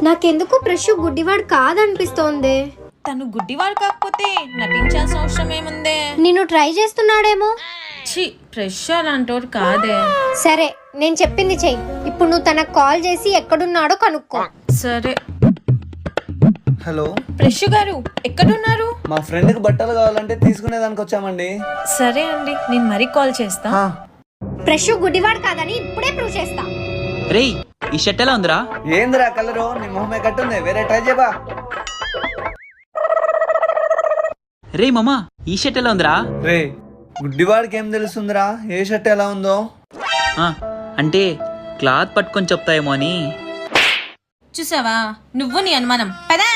నాకెందుకు బ్రష్ గుడ్డివాడు కాదనిపిస్తోంది. తను గుడ్డివాడు కాకపోతే నటించాల్సిన అవసరం ఏముందే? నిన్ను ట్రై చేస్తున్నాడేమో. ఛీ, ఫ్రెష్ అలాంటోడు కాదే. సరే నేను చెప్పింది చెయ్యి. ఇప్పుడు నువ్వు తనకు కాల్ చేసి ఎక్కడున్నాడో కనుక్కో. సరే. హలో ఫ్రెష్ గారు ఎక్కడున్నారు? మా ఫ్రెండ్ కి బట్టలు కావాలంటే తీసుకునేదానికి వచ్చామండి. సరే అండి, నేను మరీ కాల్ చేస్తా. ఫ్రెష్ గుడ్డివాడు కాదని ఇప్పుడే ప్రూవ్ చేస్తా. రేయ్, ఈ షర్ట్ ఎలా ఉందిరా? ఏందిరా కలరు? నీ మొహమే కట్టుంది, వేరే ట్రై చేయబా. రే మామా, ఈ షర్ట్ ఎలా ఉందిరా? రే, గుడ్డివాడికి ఏం తెలుస్తుందిరా ఏ షర్ట్ ఎలా ఉందో? అంటే క్లాత్ పట్టుకొని చెప్తాయేమో అని. చూసావా, నువ్వు నీ అనుమానం. పదా.